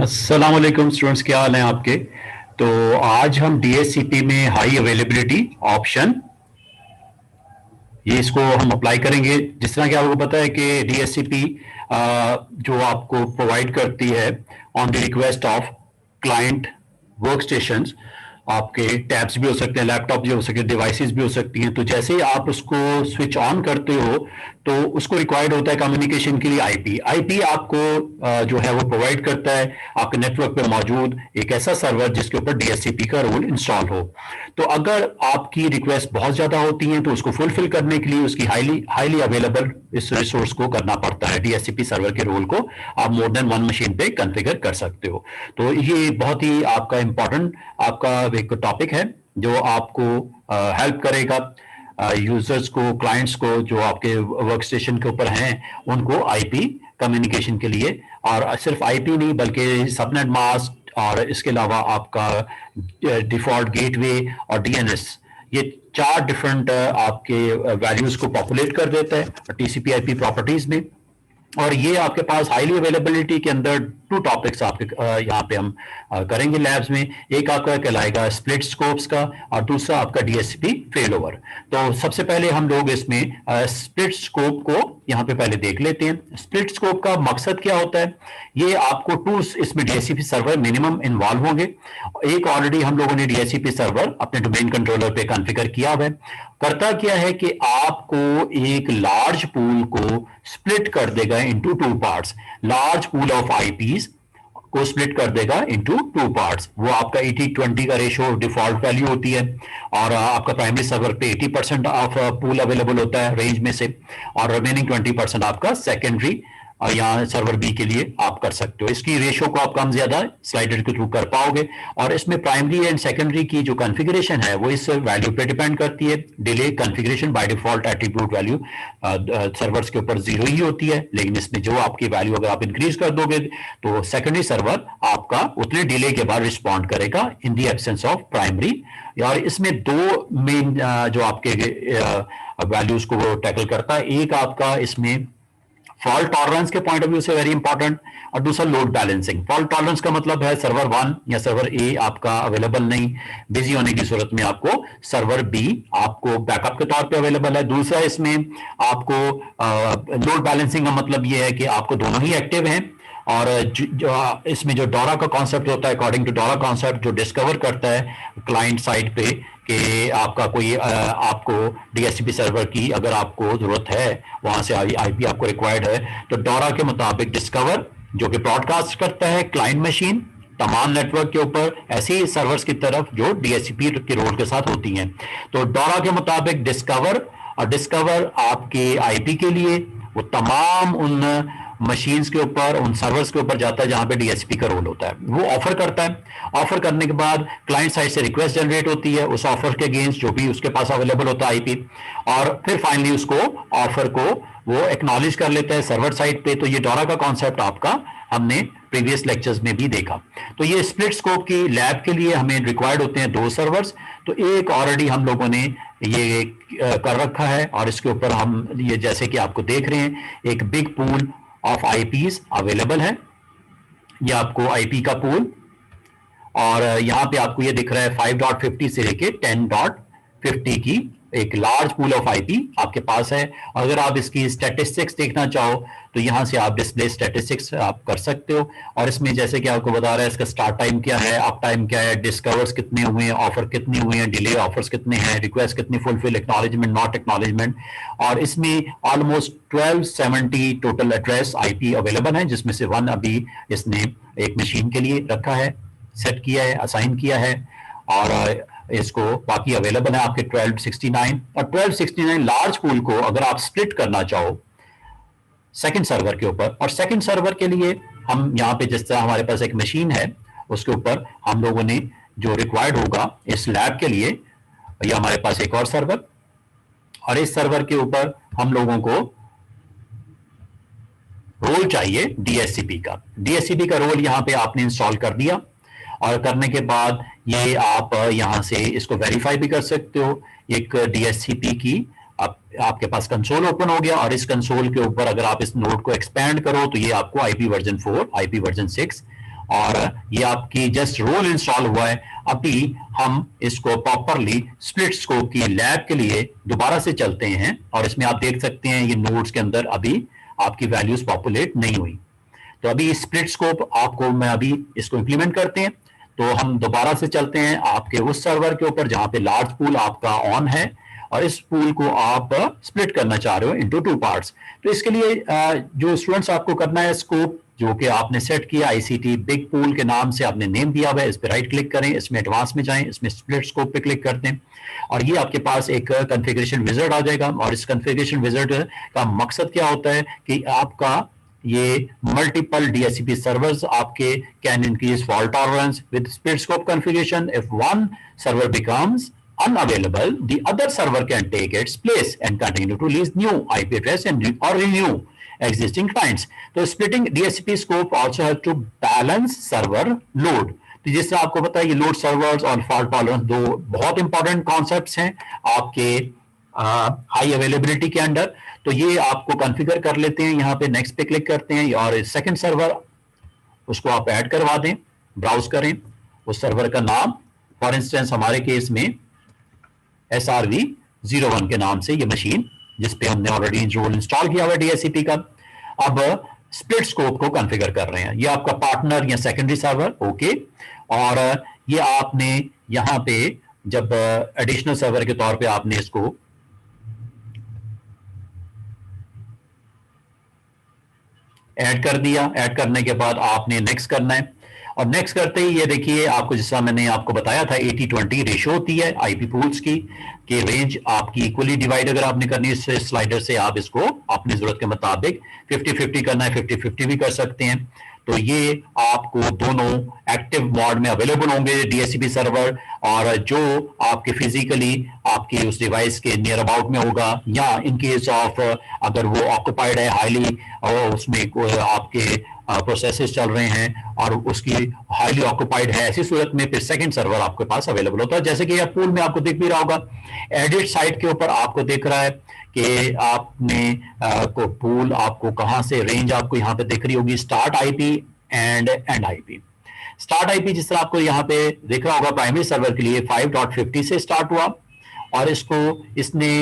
अस्सलाम वालेकुम स्टूडेंट्स, क्या हाल है आपके। तो आज हम डीएससीपी में हाई अवेलेबिलिटी ऑप्शन ये इसको हम अप्लाई करेंगे। जिस तरह कि आपको पता है कि डीएससीपी जो आपको प्रोवाइड करती है on the request of client work stations, आपके टैब्स भी हो सकते हैं, लैपटॉप भी हो सकते हैं, डिवाइसेस भी हो सकती हैं। तो जैसे ही आप उसको स्विच ऑन करते हो तो उसको रिक्वायर्ड होता है कम्युनिकेशन के लिए आईपी। आईपी आपको जो है वो प्रोवाइड करता है आपके नेटवर्क पे मौजूद एक ऐसा सर्वर जिसके ऊपर डीएससीपी का रोल इंस्टॉल हो। तो अगर आपकी रिक्वेस्ट बहुत ज्यादा होती हैं तो उसको फुलफिल करने के लिए उसकी हाईली हाईली अवेलेबल इस रिसोर्स को करना पड़ता है। डीएससीपी सर्वर के रोल को आप मोर देन वन मशीन पे कॉन्फ़िगर कर सकते हो। तो ये बहुत ही आपका इंपॉर्टेंट आपका एक टॉपिक है जो आपको हेल्प करेगा यूजर्स को, क्लाइंट्स को जो आपके वर्क स्टेशन के ऊपर हैं उनको आईपी कम्युनिकेशन के लिए। और सिर्फ आईपी नहीं बल्कि सबनेट मास्क और इसके अलावा आपका डिफॉल्ट गेटवे और डीएनएस, ये चार डिफरेंट आपके वैल्यूज को पॉपुलेट कर देता है टीसीपी आईपी प्रॉपर्टीज में। और ये आपके पास हाईली अवेलेबिलिटी के अंदर टू टॉपिक्स आपके यहाँ पे हम करेंगे लैब्स में। एक आपका कहलाएगा स्प्लिट स्कोप्स का और दूसरा आपका डीएससीपी फेल ओवर। तो सबसे पहले हम लोग इसमें स्प्लिट स्कोप को यहाँ पे पहले देख लेते हैं। स्प्लिट स्कोप का मकसद क्या होता है, ये आपको टू इसमें डीएससीपी सर्वर मिनिमम इन्वॉल्व होंगे। एक ऑलरेडी हम लोगों ने डीएससीपी सर्वर अपने डोमेन कंट्रोलर पे कॉन्फ़िगर किया हुआ है। करता क्या है कि आपको एक लार्ज पूल को स्प्लिट कर देगा into two parts. Large pool of IPs को स्प्लिट कर देगा इनटू टू पार्ट्स। वो आपका 80-20 का रेशो डिफॉल्ट वैल्यू होती है और आपका प्राइमरी सर्वर पे 80% ऑफ पूल अवेलेबल होता है रेंज में से, और रिमेनिंग 20% आपका सेकेंडरी यहाँ सर्वर बी के लिए आप कर सकते हो। इसकी रेशो को आप कम ज्यादा स्लाइडर के थ्रू कर पाओगे। और इसमें प्राइमरी एंड सेकेंडरी की जो कॉन्फ़िगरेशन है वो इस वैल्यू पे डिपेंड करती है। Delay configuration by default attribute value servers के ऊपर 0 ही होती है, लेकिन इसमें जो आपकी वैल्यू अगर आप इंक्रीज कर दोगे तो सेकेंडरी सर्वर आपका उतने डिले के बाद रिस्पॉन्ड करेगा इन दी एब्सेंस ऑफ प्राइमरी। और इसमें दो मेन जो आपके वैल्यूज को वो टैकल करता है, एक आपका इसमें फॉल्ट टॉलरेंस के पॉइंट ऑफ व्यू से वेरी इंपॉर्टेंट, और दूसरा लोड बैलेंसिंग। फॉल्ट टॉलरेंस का मतलब है सर्वर 1 या सर्वर ए आपका अवेलेबल नहीं, बिजी होने की सूरत में आपको सर्वर बी आपको बैकअप के तौर पे अवेलेबल है। दूसरा इसमें आपको लोड बैलेंसिंग का मतलब ये है कि आपको दोनों ही एक्टिव हैं। और इसमें जो डोरा का कॉन्सेप्ट होता है, अकॉर्डिंग टू डोरा कॉन्सेप्ट, जो डिस्कवर करता है क्लाइंट साइड पे कि आपका कोई आपको डीएससीपी सर्वर की अगर आपको जरूरत है, वहां से आईपी आपको रिक्वायर्ड है, तो डोरा के मुताबिक डिस्कवर जो कि ब्रॉडकास्ट करता है क्लाइंट मशीन तमाम नेटवर्क के ऊपर ऐसे ही सर्वर्स की तरफ जो डीएससीपी के रोल के साथ होती हैं। तो डोरा के मुताबिक डिस्कवर, और डिस्कवर आपके आईपी के लिए वो तमाम उन मशीन्स के ऊपर, उन सर्वर्स के ऊपर जाता है जहां पे डीएसपी का रोल होता है, वो ऑफर करता है। ऑफर करने के बाद क्लाइंट साइड से रिक्वेस्ट जनरेट होती है उस ऑफर के अगेंस्ट जो भी उसके पास अवेलेबल होता है आईपी, और फिर फाइनली उसको ऑफर को वो एक्नॉलेज कर लेता है सर्वर साइड पे। तो ये डोरा का कॉन्सेप्ट आपका हमने प्रीवियस लेक्चर्स में भी देखा। तो ये स्प्लिट स्कोप की लैब के लिए हमें रिक्वायर्ड होते हैं दो सर्वर्स। तो एक ऑलरेडी हम लोगों ने ये कर रखा है और इसके ऊपर हम ये जैसे कि आपको देख रहे हैं एक big pool of IPs available है। ये आपको आईपी का पूल, और यहां पे आपको ये दिख रहा है 5.50 से लेके 10.50 की एक लार्ज पूल ऑफ आईपी आपके पास है। अगर आप इसकी स्टैटिस्टिक्स देखना चाहो तो यहां से आप डिस्प्ले स्टैटिस्टिक्स आप कर सकते हो। और इसमें जैसे कि आपको बता रहा है इसका स्टार्ट टाइम क्या है, अप टाइम क्या है, डिस्कवर्स कितने हुए हैं, ऑफर कितने हुए हैं, डिले ऑफर्स कितने हैं, रिक्वेस्ट कितनी फुलफिल, एक्नॉलेजमेंट, नॉट एक्नॉलेजमेंट। और इसमें almost 1270 total address IP available है, जिसमें से 1 अभी इसने एक मशीन के लिए रखा है, सेट किया है, असाइन किया है, और इसको बाकी अवेलेबल है आपके 1269। और 1269 लार्ज पूल को अगर आप स्प्लिट करना चाहो सेकंड सर्वर के ऊपर, और सेकंड सर्वर के लिए हम यहाँ पे जिस तरह हमारे पास एक मशीन है उसके ऊपर हम लोगों ने जो रिक्वायर्ड होगा इस लैब के लिए, ये हमारे पास एक और सर्वर, और इस सर्वर के ऊपर हम लोगों को रोल चाहिए डीएससीपी का। डीएससीपी का रोल यहाँ पे आपने इंस्टॉल कर दिया, और करने के बाद ये आप यहां से इसको वेरीफाई भी कर सकते हो। एक डीएससीपी की आपके पास कंसोल ओपन हो गया, और इस कंसोल के ऊपर अगर आप इस नोड को एक्सपेंड करो तो ये आपको आईपी वर्जन 4, आईपी वर्जन 6 और ये आपकी जस्ट रोल इंस्टॉल हुआ है। अभी हम इसको प्रॉपरली स्प्लिट स्कोप की लैब के लिए दोबारा से चलते हैं और इसमें आप देख सकते हैं ये नोड्स के अंदर अभी आपकी वैल्यूज पॉपुलेट नहीं हुई। तो अभी स्प्लिट स्कोप आपको मैं अभी इसको इंप्लीमेंट करते हैं। तो हम दोबारा से चलते हैं आपके उस सर्वर के ऊपर जहां पे लार्ज पूल आपका ऑन है और इस पूल को आप स्प्लिट करना चाह रहे हो इनटू 2 पार्ट्स। तो इसके लिए जो स्टूडेंट्स आपको करना है, स्कोप जो कि आपने सेट किया आईसीटी बिग पूल के नाम से आपने नेम दिया हुआ है, इस पर राइट क्लिक करें, इसमें एडवांस में जाएं, इसमें स्प्लिट स्कोप पे क्लिक करते हैं और ये आपके पास एक कॉन्फ़िगरेशन विज़ार्ड आ जाएगा। और इस कॉन्फ़िगरेशन विज़ार्ड का मकसद क्या होता है कि आपका ये मल्टीपल DHCP servers आपके can increase fault tolerance with split scope configuration. If one server becomes unavailable, the other server can take its place and continue to release new IP address and or renew existing clients. तो splitting DHCP scope also has to balance server load. तो जिससे आपको पता है ये load servers और fault tolerance दो बहुत इंपॉर्टेंट कॉन्सेप्ट्स हैं आपके हाई अवेलेबिलिटी के अंडर। तो ये आपको कॉन्फ़िगर कर लेते हैं, यहाँ पे नेक्स्ट पे क्लिक करते हैं और सेकंड सर्वर उसको आप ऐड करवा दें, ब्राउज करें उस सर्वर का नाम, फॉर इंस्टेंस हमारे केस में SRV01 के नाम से ये मशीन जिसपे हमने ऑलरेडी रोल इंस्टॉल किया हुआ DHCP का। अब स्प्लिट स्कोप को कॉन्फ़िगर कर रहे हैं, ये आपका पार्टनर या सेकेंडरी सर्वर ओके। और ये आपने यहाँ पे जब एडिशनल सर्वर के तौर पे आपने इसको ऐड कर दिया, ऐड करने के बाद आपने नेक्स्ट करना है और नेक्स्ट करते ही ये देखिए आपको जैसा मैंने आपको बताया था 80-20 रेशो होती है आईपी पूल्स की कि रेंज आपकी इक्वली डिवाइड अगर आपने करनी है इस स्लाइडर से आप इसको अपनी जरूरत के मुताबिक 50-50 करना है, 50-50 भी कर सकते हैं। तो ये आपको दोनों एक्टिव मोड में अवेलेबल होंगे DHCP सर्वर और जो आपके फिजिकली आपके उस डिवाइस के नियर अबाउट में होगा या इन केस ऑफ अगर वो ऑक्युपाइड है हाईली और उसमें आपके प्रोसेसेस चल रहे हैं और उसकी हाईली ऑक्युपाइड है, ऐसी सूरत में फिर सेकंड सर्वर आपके पास अवेलेबल होता है। जैसे कि यह पूल में आपको दिख भी रहा होगा, एडिट साइट के ऊपर आपको दिख रहा है कि आपने को पूल आपको कहां से रेंज आपको यहां पे दिख रही होगी, start IP and and IP. Start IP जिस तरह आपको यहाँ पे दिख रहा होगा प्राइमरी सर्वर के लिए 5.50 से स्टार्ट हुआ और इसको इसने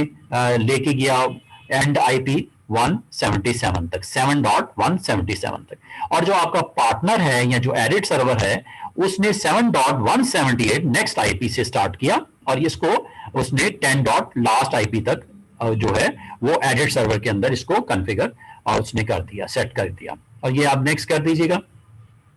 लेके गया एंड आईपी 177 तक, 7.177 तक। और जो आपका पार्टनर है या जो एडिट सर्वर है उसने 7.178 नेक्स्ट आईपी से स्टार्ट किया और इसको उसने 10. लास्ट आईपी तक जो है वो एडिट सर्वर के अंदर इसको कॉन्फ़िगर और उसने कर दिया, सेट कर दिया। और ये आप नेक्स्ट कर दीजिएगा।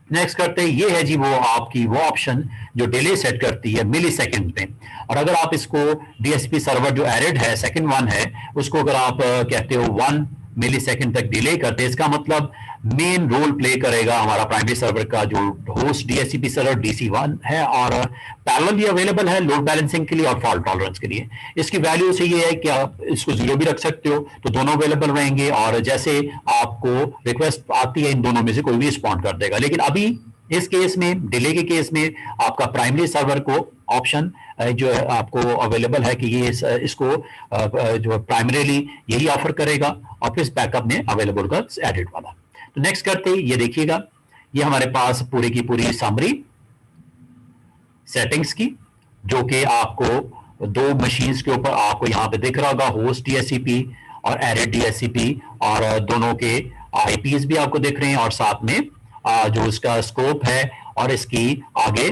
नेक्स्ट करते ये है जी वो आपकी वो ऑप्शन जो डिले सेट करती है मिली सेकेंड में। और अगर आप इसको DHCP सर्वर जो एडिट है सेकंड वन है उसको अगर आप कहते हो 1 मिली सेकेंड तक डिले करते हैं, इसका मतलब मेन रोल प्ले करेगा हमारा प्राइमरी सर्वर का जो होस्ट DHCP सर्वर DC1 है और पैरेलली अवेलेबल है लोड बैलेंसिंग के लिए और फॉल्ट टॉलरेंस के लिए। इसकी वैल्यू से ये है कि आप इसको 0 भी रख सकते हो तो दोनों अवेलेबल रहेंगे और जैसे आपको रिक्वेस्ट आती है इन दोनों में से कोई भी रिस्पॉन्ड कर देगा। लेकिन अभी इस केस में डिले के केस में आपका प्राइमरी सर्वर को ऑप्शन जो है आपको अवेलेबल है कि ये इसको जो प्राइमरीली यही ऑफर करेगा और फिर बैकअप में अवेलेबल का एडिट वाला। तो नेक्स्ट करते ही ये देखिएगा ये हमारे पास पूरी की पूरी समरी सेटिंग्स की जो कि आपको दो मशीन्स के ऊपर आपको यहाँ पे दिख रहा होगा, होस्ट DHCP और एडिट DHCP और दोनों के IPs भी आपको दिख रहे हैं और साथ में जो इसका स्कोप है और इसकी आगे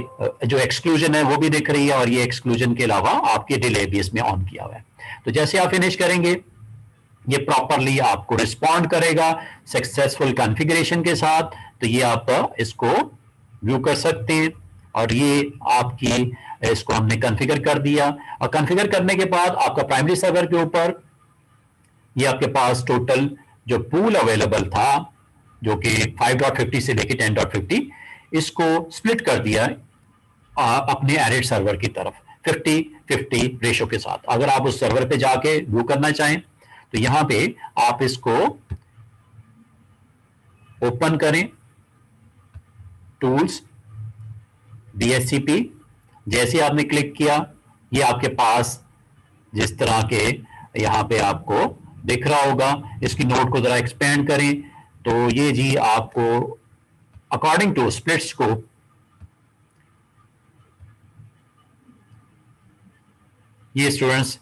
जो एक्सक्लूजन है वो भी दिख रही है और ये एक्सक्लूजन के अलावा आपके डिले भी इसमें ऑन किया हुआ है। तो जैसे आप फिनिश करेंगे ये प्रॉपरली आपको रिस्पॉन्ड करेगा सक्सेसफुल कॉन्फ़िगरेशन के साथ। तो ये आप इसको व्यू कर सकते हैं और ये आपकी इसको हमने कॉन्फ़िगर कर दिया और कॉन्फ़िगर करने के बाद आपका प्राइमरी सर्वर के ऊपर ये आपके पास टोटल जो पूल अवेलेबल था जो कि 5.50 से लेके 10.50 इसको स्प्लिट कर दिया अपने एडिट सर्वर की तरफ 50-50 रेशो के साथ। अगर आप उस सर्वर पे जाके व्यू करना चाहें तो यहां पे आप इसको ओपन करें, टूल्स DHCP, जैसे आपने क्लिक किया ये आपके पास जिस तरह के यहां पे आपको दिख रहा होगा। इसकी नोट को जरा एक्सपेंड करें तो ये जी आपको अकॉर्डिंग टू स्प्लिट स्कोप ये स्टूडेंट्स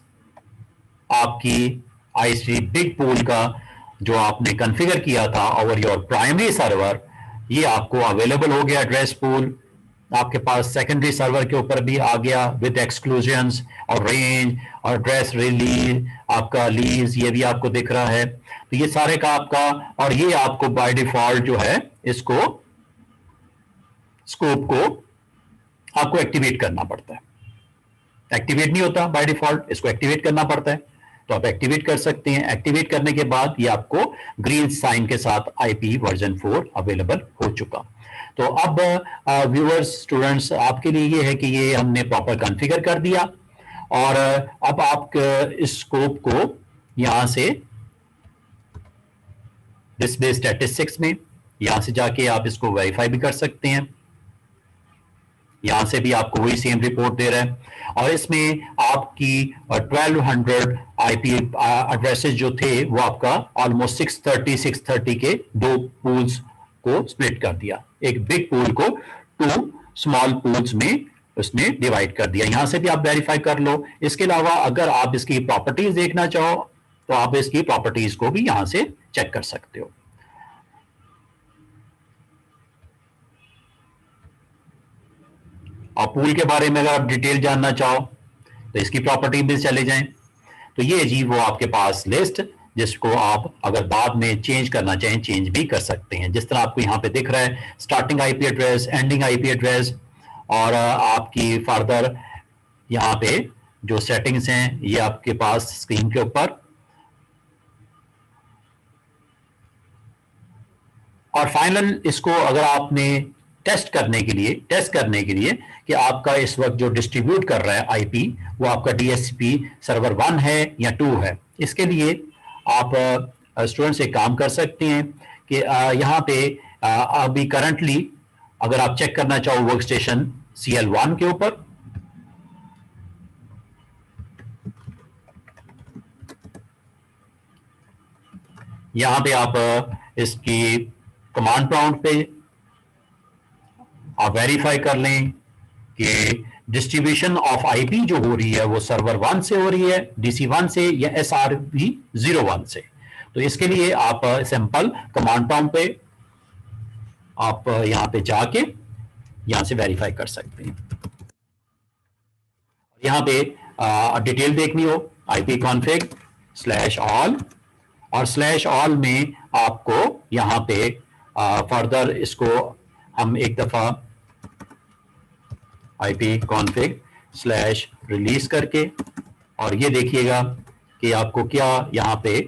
आपकी आईसी बिग पूल का जो आपने कॉन्फ़िगर किया था ओवर योर प्राइमरी सर्वर, ये आपको अवेलेबल हो गया एड्रेस पूल। आपके पास सेकेंडरी सर्वर के ऊपर भी आ गया विद एक्सक्लूजन्स और रेंज और एड्रेस रिलीज, आपका लीज ये भी आपको दिख रहा है। तो ये सारे का आपका, और ये आपको बाय डिफॉल्ट जो है इसको स्कोप को आपको एक्टिवेट करना पड़ता है। एक्टिवेट नहीं होता बाय डिफॉल्ट, इसको एक्टिवेट करना पड़ता है, तो आप एक्टिवेट कर सकते हैं। एक्टिवेट करने के बाद ये आपको ग्रीन साइन के साथ आईपी वर्जन 4 अवेलेबल हो चुका। तो अब व्यूअर्स स्टूडेंट्स आपके लिए ये है कि ये हमने प्रॉपर कॉन्फ़िगर कर दिया, और अब आप इस स्कोप को यहां से डिस्प्ले स्टैटिस्टिक्स में यहां से जाके आप इसको वेरीफाई भी कर सकते हैं। यहां से भी आपको वही सेम रिपोर्ट दे रहा है, और इसमें आपकी 1200 आईपी एड्रेसेस जो थे वो आपका ऑलमोस्ट 630 के दो पूल्स को स्प्लिट कर दिया, एक बिग पूल को 2 स्मॉल पूल्स में उसने डिवाइड कर दिया। यहां से भी आप वेरीफाई कर लो। इसके अलावा अगर आप इसकी प्रॉपर्टीज देखना चाहो तो आप इसकी प्रॉपर्टीज को भी यहां से चेक कर सकते हो। और पूल के बारे में अगर आप डिटेल जानना चाहो तो इसकी प्रॉपर्टी में चले जाएं। तो ये जी वो आपके पास लिस्ट, जिसको आप अगर बाद में चेंज करना चाहें चेंज भी कर सकते हैं। जिस तरह आपको यहाँ पे दिख रहा है starting IP address, ending IP address, और आपकी फर्दर यहाँ पे जो सेटिंग्स हैं ये आपके पास स्क्रीन के ऊपर। और फाइनल इसको अगर आपने टेस्ट करने के लिए कि आपका इस वक्त जो डिस्ट्रीब्यूट कर रहा है आईपी वो आपका डीएससीपी सर्वर 1 है या 2 है, इसके लिए आप स्टूडेंट्स एक काम कर सकते हैं कि यहाँ पे अभी करंटली अगर आप चेक करना चाहो वर्क स्टेशन CL1 के ऊपर, यहां पे आप इसकी कमांड प्रॉम्प्ट पे आप वेरीफाई कर लें कि डिस्ट्रीब्यूशन ऑफ आईपी जो हो रही है वो सर्वर 1 से हो रही है, DC1 से या SRV01 से। तो इसके लिए आप सिंपल कमांड प्रॉम्प्ट पे आप यहां पे जाके यहां से वेरीफाई कर सकते हैं। यहां पे डिटेल देखनी हो ipconfig/all, और /all में आपको यहां पे फर्दर इसको हम एक दफा ipconfig/release करके, और ये देखिएगा कि आपको क्या यहां पे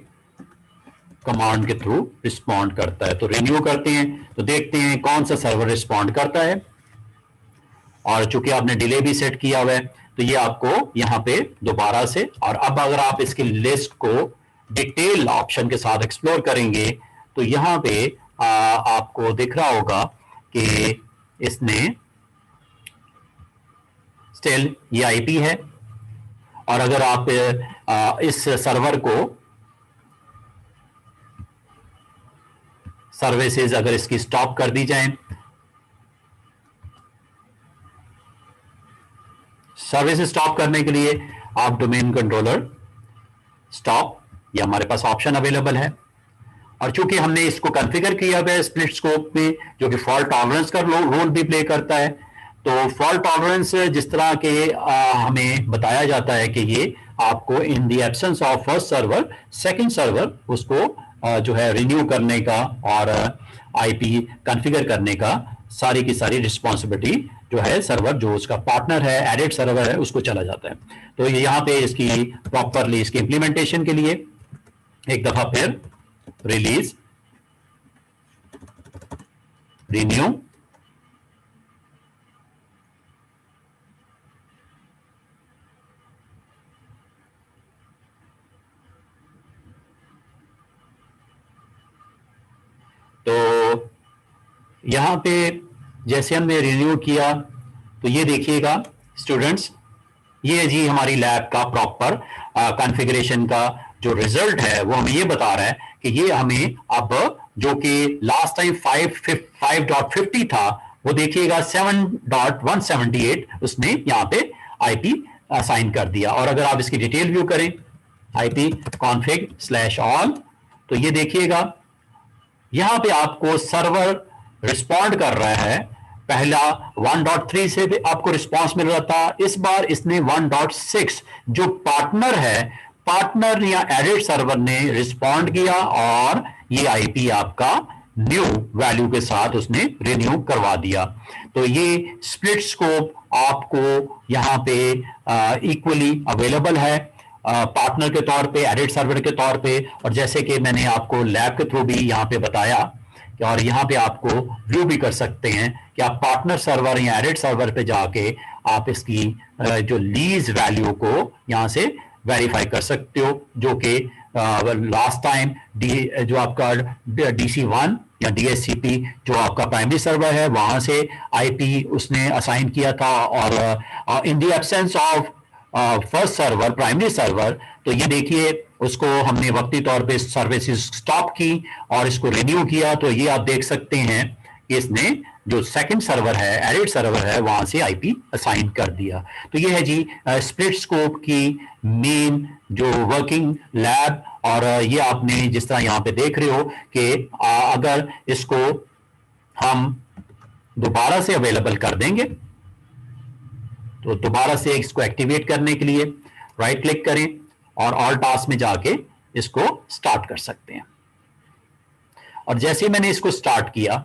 कमांड के थ्रू रिस्पॉन्ड करता है। तो रिन्यू करते हैं तो देखते हैं कौन सा सर्वर रिस्पॉन्ड करता है, और चूंकि आपने डिले भी सेट किया हुआ है तो ये आपको यहां पे दोबारा से, और अब अगर आप इसकी लिस्ट को डिटेल ऑप्शन के साथ एक्सप्लोर करेंगे तो यहां पे आपको दिख रहा होगा कि इसने स्टिल ये आईपी है, और अगर आप इस सर्वर को सर्विसेज अगर इसकी स्टॉप कर दी जाए, सर्विस स्टॉप करने के लिए आप डोमेन कंट्रोलर स्टॉप, ये हमारे पास ऑप्शन अवेलेबल है। और चूंकि हमने इसको कॉन्फ़िगर किया हुआ है स्प्लिट स्कोप में, जो कि फॉल्ट टॉलरेंस का रोल भी प्ले करता है, तो फॉल्ट टॉलरेंस जिस तरह के हमें बताया जाता है कि ये आपको in the absence of first server second server उसको जो है रिन्यू करने का और आईपी कॉन्फ़िगर करने का सारी की सारी रिस्पॉन्सिबिलिटी जो है सर्वर जो उसका पार्टनर है, एडेड सर्वर है, उसको चला जाता है। तो यहाँ पे इसकी प्रॉपरली इसकी इंप्लीमेंटेशन के लिए एक दफा फिर रिलीज, रिन्यू, तो यहां पे जैसे हमने रिन्यू किया तो ये देखिएगा स्टूडेंट्स, ये जी हमारी लैब का प्रॉपर कॉन्फ़िगरेशन का जो रिजल्ट है वो हमें ये बता रहा है कि ये हमें अब जो कि लास्ट टाइम 5.50 था वो देखिएगा 7.178 उसने यहाँ पे आईपी असाइन कर दिया। और अगर आप इसकी डिटेल व्यू करें आईपी config/all तो ये देखिएगा यहां पे आपको सर्वर रिस्पॉन्ड कर रहा है। पहला 1.3 से भी आपको रिस्पॉन्स मिल रहा था, इस बार इसने 1.6 जो पार्टनर है, पार्टनर या एडिट सर्वर ने रिस्पॉन्ड किया और ये आईपी आपका न्यू वैल्यू के साथ उसने रिन्यू करवा दिया। तो ये स्प्लिट स्कोप आपको यहां पे इक्वली अवेलेबल है पार्टनर के तौर पे, एडिट सर्वर के तौर पे, और जैसे कि मैंने आपको लैब के थ्रू भी यहाँ पे बताया और यहाँ पे आपको व्यू भी कर सकते हैं कि आप पार्टनर सर्वर या एडिट सर्वर पे जाके आप इसकी जो लीज वैल्यू को यहाँ से वेरीफाई कर सकते हो, जो कि लास्ट टाइम जो आपका DC1 या DHCP जो आपका प्राइमरी सर्वर है वहां से आईपी उसने असाइन किया था। और in the absence of first server, primary server, तो ये देखिए उसको हमने वक्ती तौर पे सर्विसेज स्टॉप की और इसको रिन्यू किया। तो ये आप देख सकते हैं कि इसने जो सेकंड सर्वर है, एडिट सर्वर है, वहां से आईपी असाइन कर दिया। तो ये है जी स्प्लिट स्कोप की मेन जो वर्किंग लैब। और ये आपने जिस तरह यहां पे देख रहे हो कि अगर इसको हम दोबारा से अवेलेबल कर देंगे तो दोबारा से इसको एक्टिवेट करने के लिए राइट क्लिक करें और ऑल टास्क में जाके इसको स्टार्ट कर सकते हैं। और जैसे मैंने इसको स्टार्ट किया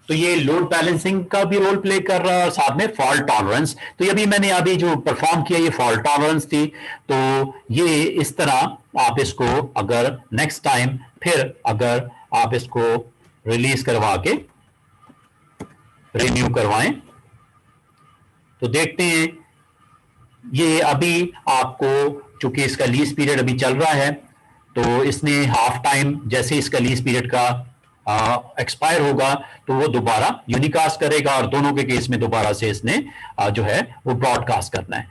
तो ये लोड बैलेंसिंग का भी रोल प्ले कर रहा है और साथ में फॉल्ट टॉलरेंस। तो ये भी मैंने अभी जो परफॉर्म किया ये फॉल्ट टॉलरेंस थी। तो ये इस तरह आप इसको अगर नेक्स्ट टाइम फिर अगर आप इसको रिलीज करवा के रिन्यू करवाएं तो देखते हैं ये अभी आपको चूंकि इसका लीज पीरियड अभी चल रहा है तो इसने हाफ टाइम जैसे इसका लीज पीरियड का एक्सपायर होगा तो वो दोबारा यूनिकास्ट करेगा और दोनों के केस में दोबारा से इसने जो है वो ब्रॉडकास्ट करना है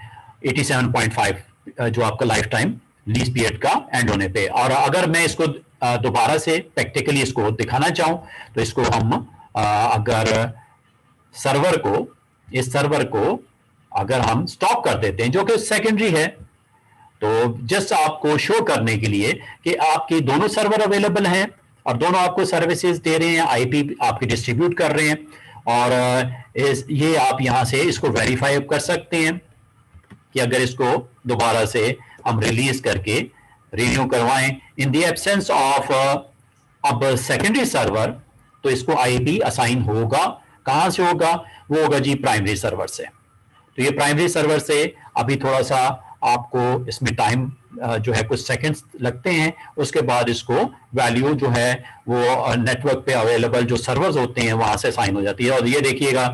87.5 जो आपका लाइफ टाइम लीज पीरियड का एंड होने पे। और अगर मैं इसको दोबारा से प्रैक्टिकली इसको दिखाना चाहूं तो इसको हम अगर सर्वर को इस सर्वर को अगर हम स्टॉप कर देते हैं जो कि सेकेंडरी है तो जस्ट आपको शो करने के लिए कि आपके दोनों सर्वर अवेलेबल हैं और दोनों आपको सर्विसेज दे रहे हैं, आईपी आपकी डिस्ट्रीब्यूट कर रहे हैं। और ये आप यहां से इसको वेरीफाई कर सकते हैं कि अगर इसको दोबारा से हम रिलीज करके रिन्यू करवाएं इन द एब्सेंस ऑफ अब सेकेंडरी सर्वर तो इसको आईपी असाइन होगा। कहां से होगा? वो होगा जी प्राइमरी सर्वर से। तो ये प्राइमरी सर्वर से अभी थोड़ा सा आपको इसमें टाइम जो है कुछ सेकंड्स लगते हैं, उसके बाद इसको वैल्यू जो है वो नेटवर्क पे अवेलेबल जो सर्वर्स होते हैं वहां से असाइन हो जाती है। और ये देखिएगा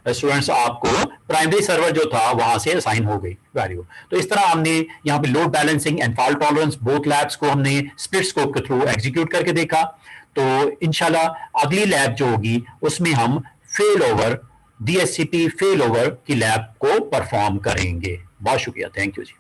स्टूडेंट्स आपको प्राइमरी सर्वर जो था वहां से असाइन हो गई वैल्यू। तो इस तरह हमने यहाँ पे load balancing and fault tolerance both labs को हमने स्प्लिट स्कोप के थ्रू एग्जीक्यूट करके देखा। तो इंशाल्लाह अगली लैब जो होगी उसमें हम fail over DHCP fail over की लैब को परफॉर्म करेंगे। बहुत शुक्रिया, थैंक यू जी।